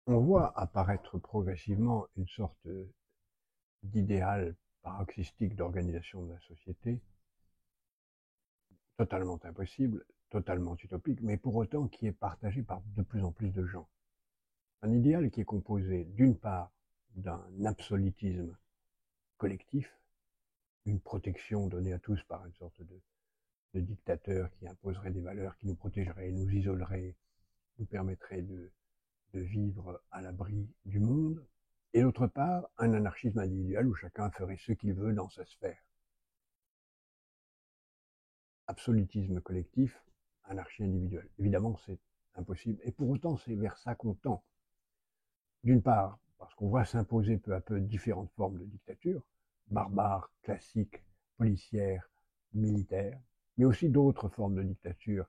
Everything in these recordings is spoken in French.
On voit apparaître progressivement une sorte d'idéal paroxystique d'organisation de la société, totalement impossible, totalement utopique, mais pour autant qui est partagé par de plus en plus de gens. Un idéal qui est composé d'une part d'un absolutisme collectif, une protection donnée à tous par une sorte de dictateur qui imposerait des valeurs, qui nous protégerait, nous isolerait, nous permettrait de vivre à l'abri du monde, et d'autre part, un anarchisme individuel où chacun ferait ce qu'il veut dans sa sphère. Absolutisme collectif, anarchie individuelle. Évidemment, c'est impossible. Et pour autant, c'est vers ça qu'on tend. D'une part, parce qu'on voit s'imposer peu à peu différentes formes de dictature, barbares, classiques, policières, militaires, mais aussi d'autres formes de dictature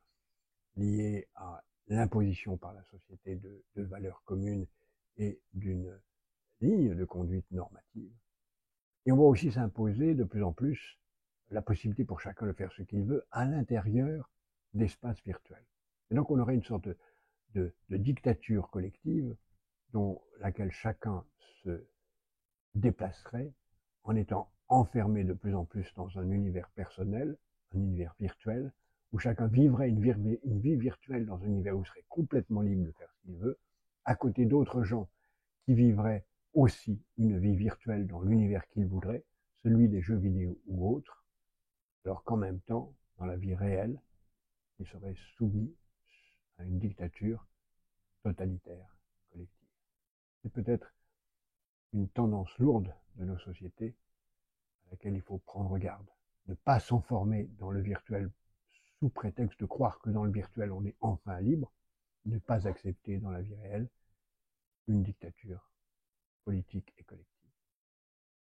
liées à l'imposition par la société de valeurs communes et d'une ligne de conduite normative. Et on voit aussi s'imposer de plus en plus la possibilité pour chacun de faire ce qu'il veut à l'intérieur d'espaces virtuels. Et donc on aurait une sorte de dictature collective dont laquelle chacun se déplacerait en étant enfermé de plus en plus dans un univers personnel, un univers virtuel, où chacun vivrait une vie virtuelle dans un univers où il serait complètement libre de faire ce qu'il veut, à côté d'autres gens qui vivraient aussi une vie virtuelle dans l'univers qu'il voudrait, celui des jeux vidéo ou autres, alors qu'en même temps, dans la vie réelle, il serait soumis à une dictature totalitaire collective. C'est peut-être une tendance lourde de nos sociétés à laquelle il faut prendre garde. Ne pas s'enfermer dans le virtuel sous prétexte de croire que dans le virtuel on est enfin libre, ne pas accepter dans la vie réelle une dictature